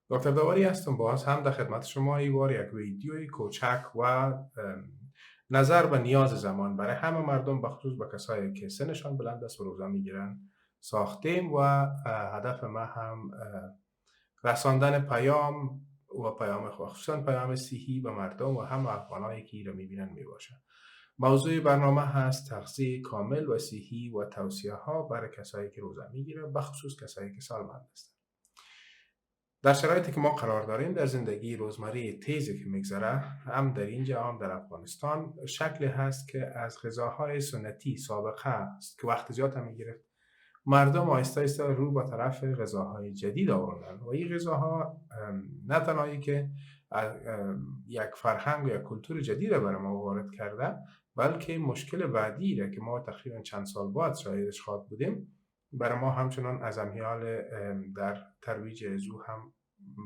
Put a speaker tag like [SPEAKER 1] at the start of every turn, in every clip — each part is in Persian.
[SPEAKER 1] دکتر داوری هستم، باز هم در خدمت شما ای بار یک ویدیوی کوچک و نظر به نیاز زمان برای همه مردم بخصوص به کسایی که سنشان بلند است و روزه میگیرن ساختیم و هدف ما هم رساندن پیام و پیام خصوصا پیام صحی به مردم و هم افغانایی که ایره میبینن میباشن. موضوع برنامه هست تغذیه کامل و صحی و توصیه ها برای کسایی که روزه میگیره، بخصوص کسایی که سالمند هستند. در شرایطی که ما قرار داریم در زندگی روزمره تیزی که میگذره، هم در اینجا هم در افغانستان، شکلی هست که از غذاهای سنتی سابقه است که وقت زیاد هم میگرفت، مردم آهسته آهسته رو به طرف غذاهای جدید آوردن و این غذاها نه تنهایی که یک فرهنگ و یک کلتور جدید را برای ما وارد کرده، بلکه مشکل بعدی را که ما تقریبا چند سال بعد شاهدش خواهد بودیم برای ما همچنان از امثال در ترویج زو هم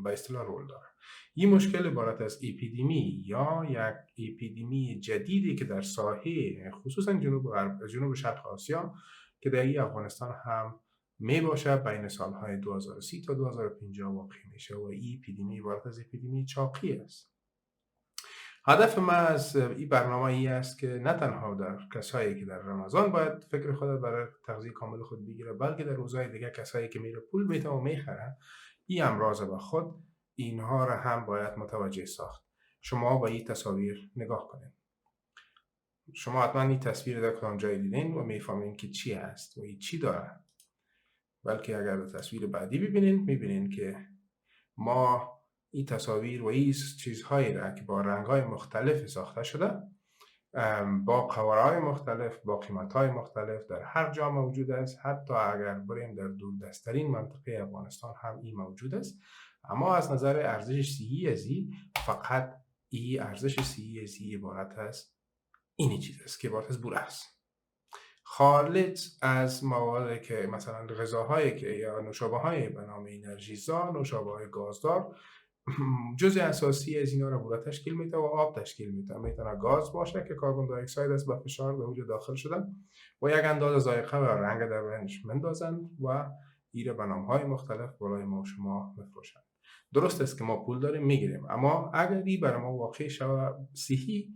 [SPEAKER 1] به اصطلاح رول داره. این مشکل عبارت از اپیدمی یا یک اپیدمی جدیدی که در ساحه خصوصا جنوب شرق آسیا که در این افغانستان هم می باشه بین سالهای 2030 تا 2050 واقع میشه و این اپیدمی عبارت از اپیدمی چاقی است. هدف ما از این برنامه ای است که نه تنها در کسایی که در رمضان باید فکر خود برای تغذیه کامل خود بگیره، بلکه در روزهای دیگه کسایی که میره پول میته و میخره این امراض به خود، اینها را هم باید متوجه ساخت. شما با این تصاویر نگاه کنید. شما حتما این تصویر در کدام جای دیدین و میفهمین که چی هست و این چی داره. بلکه اگر در تصویر بعدی ببینین میبینین که ما این تصاویر و این چیزهایی را که با رنگ‌های مختلف ساخته شده، با قوارهای مختلف، با قیمت‌های مختلف در هر جا موجود است. حتی اگر بریم در دوردست‌ترین منطقه افغانستان هم این موجود است. اما از نظر ارزش صحی از این، فقط این ارزش صحی از این عبارت است اینی چیز است که عبارت از بوره است. خارج از موادی که مثلا غذاهایی که یا نوشابه‌های به نام انرژیزا، نوشابه‌های گازدار، جزء اساسی از اینا را بوره تشکیل میده و آب تشکیل میده. میتونه گاز باشه که کربن دی اکساید است، با فشار به وجود داخل شدن و یک اندازه ذائقه و رنگ در بینش مندازند و ایره به نام‌های مختلف برای ما و شما میفروشند. درست است که ما پول داریم میگیریم، اما اگر این برای ما واقعی شود صحی،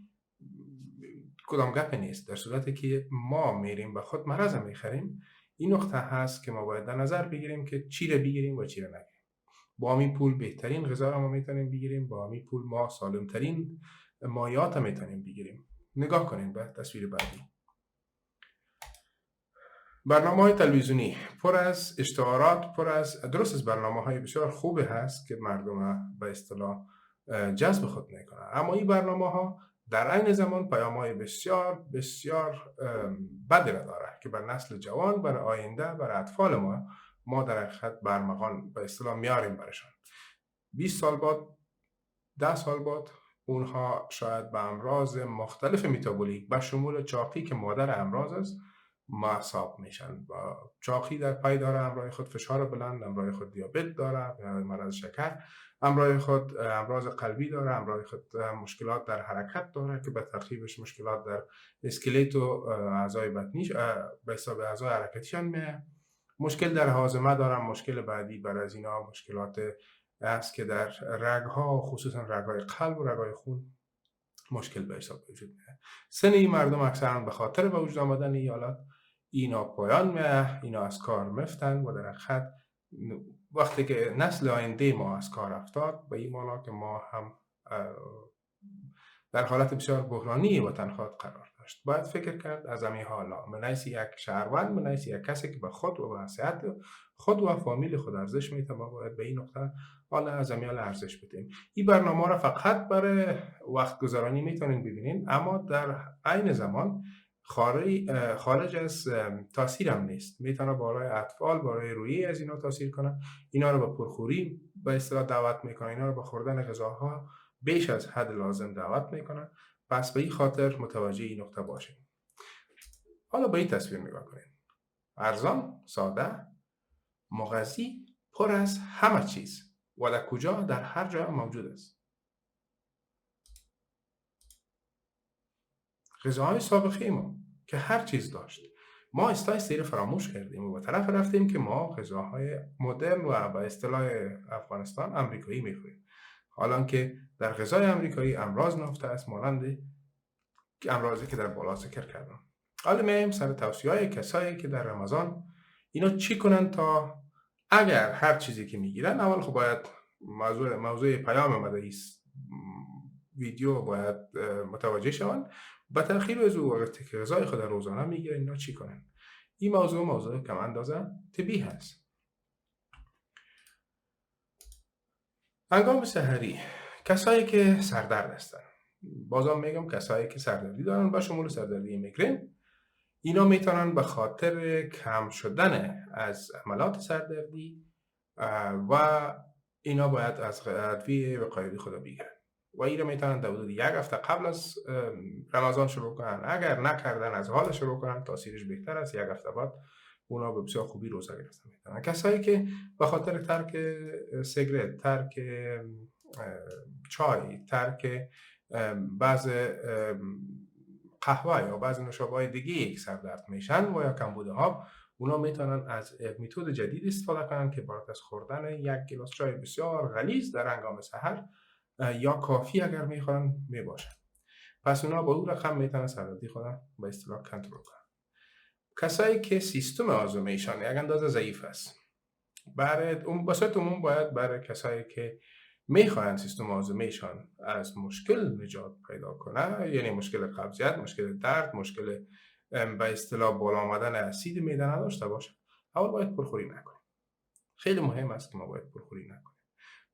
[SPEAKER 1] کدام گپ نیست. در صورتی که ما میریم به خود مرض میخریم، این نقطه هست که ما باید در نظر بگیریم که چی را بگیریم و چی را نگیریم. با همین پول بهترین غذا را ما میتونیم بگیریم، با همین پول ما سالمترین مایات میتونیم بگیریم. نگاه کنیم به تصویر بعدی. برنامه‌های تلویزیونی پر از اشتهارات، پر از درست از برنامه‌های بسیار خوبی هست که مردم به اصطلاح جذب خود میکنه، اما این برنامه‌ها در عین زمان پیام‌های بسیار بسیار بدی را داره که بر نسل جوان، بر آینده، بر اطفال ما در حقیقت برمغان به اصطلاح میاریم برشان. 20 سال بعد، 10 سال بعد، اونها شاید به امراض مختلف متابولیک به شمول چاقی که مادر امراض است محسوب میشن. چاقی در پای داره، همراه خود فشار بلند، همراه خود دیابت داره، مرض شکر، همراه خود امراض قلبی داره، همراه خود مشکلات در حرکت داره که به ترتیبش مشکلات در اسکلت و اعضای بدنیش به حساب اعضای حرکتیشان میه. مشکل در هاضمه دارن. مشکل بعدی بر از اینا مشکلات است که در رگ‌ها، خصوصا رگ‌های قلب و رگ‌های خون مشکل به حساب وجود میاد. سن این مردم اکثرا به خاطر به وجود آمدن این حالات اینا پایان میاد، اینا از کار میفتن و در حقیقت وقتی که نسل آینده ما از کار افتاد، به این مانا که ما هم در حالت بسیار بحرانی و تنها قرار داشت. باید فکر کرد از همین حالا منیس یک شهروند، منیس یک کسی که به خود و به صحت خود و فامیل خود ارزش میده، ما باید به این نقطه حالا از همین حال ارزش بدیم. این برنامه را فقط برای وقت گذرانی میتونین ببینین، اما در عین زمان خارج از تاثیر هم نیست. میتونه برای اطفال، برای رویی از اینا تاثیر کنه. اینا رو به پرخوری به اصطلاح دعوت میکنه، اینا رو به خوردن غذاها بیش از حد لازم دعوت میکنه. پس به این خاطر متوجه این نقطه باشیم. حالا به این تصویر نگاه کنید. ارزان، ساده، مغذی، پر از همه چیز و در کجا؟ در هر جا موجود است. غذاهای سابقه ما که هر چیز داشت. ما استایل فراموش کردیم و به طرف رفتیم که ما غذاهای مدرن و به اصطلاح افغانستان امریکایی میخوریم، حالا که در غذای امریکایی امراض نهفته است، مانند امراضی که در بالا ذکر کردم. حالا میایم سر توصیه‌های کسایی که در رمضان اینا چی کنن تا اگر هر چیزی که میگیرن، اول خب باید موضوع پیام آمده است ویدیو باید متوجه شوند، با تأخیر از وقتی که غذای خود روزانه میگیرن اینا چی کنن. این موضوع کم اندازه طبی هست. هنگام سحری کسایی که سردرد هستن، بازم میگم کسایی که سردردی دارن با شمول سردردی میگرن، اینا میتونن به خاطر کم شدن از عملات سردردی و اینا باید از ادویه وقایوی خود بگیرن و این رو میتونن در حدود 1 هفته قبل از رمضان شروع کنن. اگر نکردن از حال شروع کنن تاثیرش بهتر است. 1 هفته بعد اونا به بسیار خوبی روزه گرفتن میتونن. کسایی که به خاطر ترک سیگرت، ترک چای، ترک بعض قهوه یا بعض نوشابه‌های دیگه یک سردرد میشن و یا کمبود آب، اونا میتونن از متد جدید استفاده کنن که عبارت از خوردن 1 گیلاس چای بسیار غلیظ در هنگام سحر یا کافی اگر میخورن میباشن. پس اونا با اون رقم میتونن سردردی خودن به اصطلاح کنترل کنن. کسایی که سیستم هاضمه‌ایشان یک اندازه ضعیف است، به صورت عموم باید برای کسایی که میخواهند سیستم هاضمه‌ایشان از مشکل نجات پیدا کنه، یعنی مشکل قبضیت، مشکل درد، مشکل به اصطلاح بالا آمدن اسید معده نداشته باشه، اول باید پرخوری نکنیم. خیلی مهم است که ما باید پرخوری نکنیم.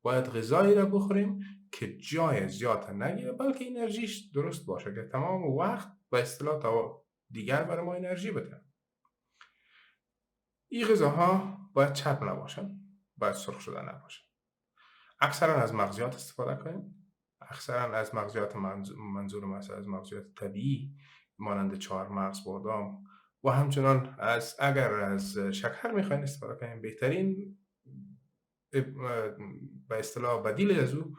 [SPEAKER 1] باید غذایی را بخوریم که جای زیاد نگیره، بلکه انرژیش درست باشه که تمام وقت به اصطلاح دیگر برای ما انرژی بده. این غذاها باید چرب نباشن، باید سرخ شده نباشن. اکثرا از مغزیات استفاده کنیم. اکثرا از مغزیات، منظور مثلا از مغزیات طبیعی مانند چهارمغز، بادام و همچنان اگر از شکر میخواین استفاده کنیم، بهترین به اصطلاح بدیل از او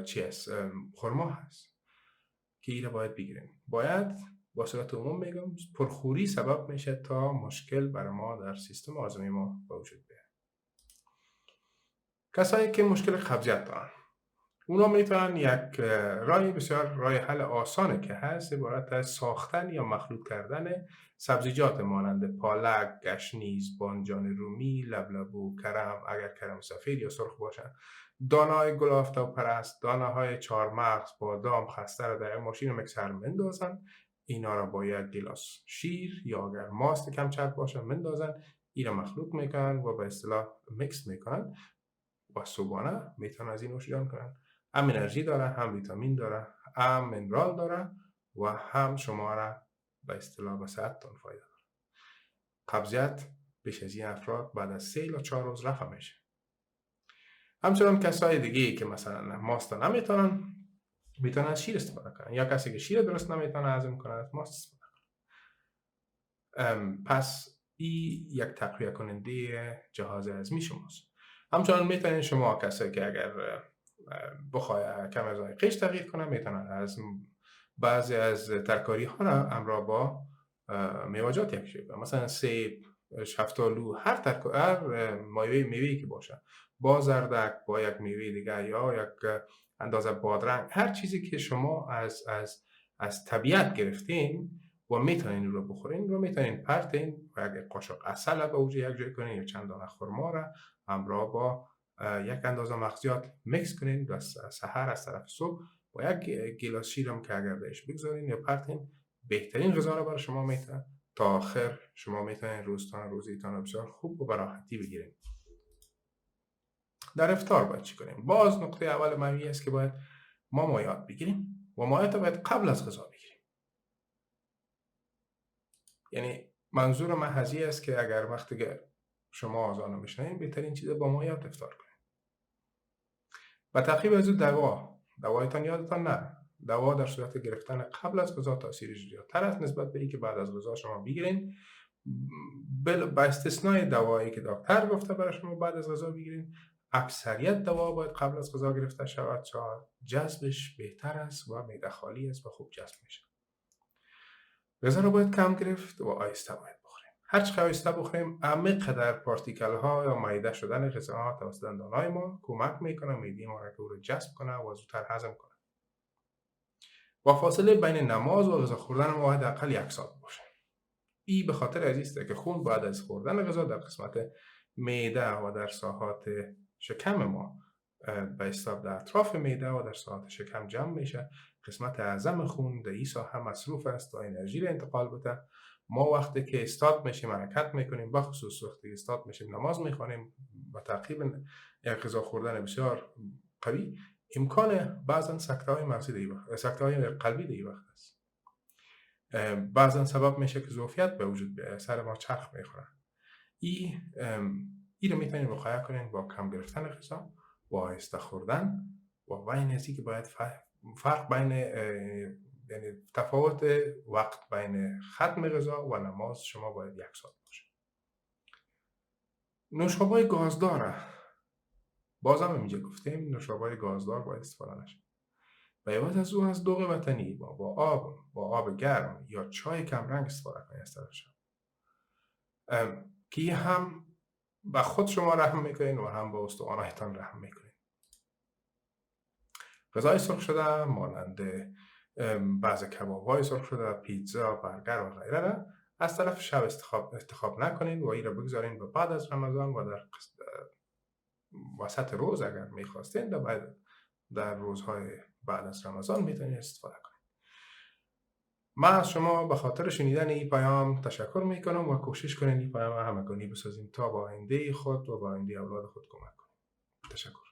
[SPEAKER 1] چی است؟ خرما هست که این را باید بگیریم. باید با صورت عموم میگم پرخوری سبب میشه تا مشکل برای ما در سیستم هاضمه ما به وجود بیاد. کسایی که مشکل قبضیت دارن، اونا میتونن یک راه حل آسانه که هست عبارت از ساختن یا مخلوط کردن سبزیجات مانند پالک، گشنیز، بانجان رومی، لبلبو، کرم اگر کرم سفید یا سرخ باشن، دانه‌های گل آفتاب پرست، دانه‌های چهارمغز، بادام خسته را در ماشین میکسر مندازن. اینا را با 1 گیلاس شیر یا اگر ماست کم چرب باشه مندازن، این را مخلوط میکنن و به اصطلاح میکس میکنن و صبحانه میتونن از این نوشیدن کنن. هم انرژی داره، هم ویتامین داره، هم منرال داره و هم شما را به اصطلاح به صحتتون فایده داره. قبضیت بیش از این افراد بعد از 3 یا 4 روز رفع میشه. همچنان کسای دیگه که مثلا ماست میتونن از شیر استفاده کنن، یا کسی که شیر درست نمیتونه هضم کنه از ماست استفاده کنه. پس این یک تقویه کننده جهاز هضمی شماست. همچنان میتونین شما کسایی که اگر بخواه کم از ذائقه‌اش تغییر کنه، میتونن از بعضی از ترکاری ها را همراه با میوه‌جات یکجا کنن، مثلا سیب، شفتالو، هر میوه‌ای که باشه، با زردک، با یک میوه دیگه یا یک اندازه بادرنگ، هر چیزی که شما از طبیعت گرفتین و میتونین رو بخورین رو میتونین پرتین و یک قاشق عسل به اوج یک جای کنین یا چند دانه خرما را همراه با یک اندازه مغزیات میکس کنین و سحر از طرف صبح با 1 گیلاس شیرم که اگر بهش بگذارین یا پرتین، بهترین غذا را برای شما میتونه. تا آخر شما میتونین روزیتان بسیار خوب و براحتی بگیرین. در افطار باید چی کنیم؟ باز نقطه اول مهمی است که باید ما مایعات بگیریم و مایعات باید قبل از غذا بگیریم. یعنی منظور من هزی است که اگر وقتی که شما آذان رو میشنوید بهترین چیز با مایعات افطار کنید. و تعقیب از اون دوایتان یادتان نره. دوا در صورت گرفتن قبل از غذا تاثیرش زیادتر است نسبت به اینکه بعد از غذا شما بگیرین. با استثنای دوایی که دکتر گفته برای شما بعد از غذا بگیرین، اکثریت دوا باید قبل از غذا گرفته شود تا جذبش بهتر است و معده خالی است و خوب جذب میشه. غذا رو باید کم گرفت و آهسته باید بخورید. هر چقدر آهسته بخوریم عمیق در پارتیکل ها یا معده شدن غذاها توسط دندانهای ما کمک میکنه معده ما را که او را جذب کنه و زودتر هضم کنه. و فاصله بین نماز و غذا خوردن ما باید حداقل 1 ساعت باشه. این به خاطر از است که خون بعد از خوردن غذا در قسمت معده و در ساحات شکم ما به اصطلاح در اطراف معده و در ساحات شکم جمع میشه. قسمت اعظم خون در این ساحه مصروف است تا انرژی را انتقال بده. ما وقتی که استاد میشیم حرکت میکنیم، بخصوص وقتی استاد میشیم نماز میخوانیم و تعقیب غذا خوردن بسیار قوی، امکان بعضا سکته مغزی در این وقت، سکته قلبی در این وقت است. بعضا سبب میشه که ظرفیت به وجود بیاید، سر ما چرخ میخوره. این رو میتونید وقایع کنید با کم گرفتن غذا و آهسته خوردن و بین ازی که باید فرق بین یعنی تفاوت وقت بین ختم غذا و نماز شما باید 1 ساعت باشه. نوشابه گازدار بازم اینجا گفتیم نوشابه گازدار باید استفاده نشه. و عوض از او از دوغ وطنی با آب گرم یا چای کمرنگ استفاده کنید از طرفش. که هم به خود شما رحم میکنین و هم به استخوان‌هایتان رحم میکنین. غذای سرخ شده مانند بعض کباب‌های سرخ شده، پیتزا، برگر و غیره را از طرف شب انتخاب نکنین و این را بگذارین به بعد از رمضان و در وسط روز اگر میخواستین در روزهای بعد از رمضان میتونید استفاده کنید. من از شما به خاطر شنیدن این پیام تشکر میکنم و کوشش کنید این پیام همگانی بسازیم تا با آینده خود و با آینده اولاد خود کمک کنیم. تشکر.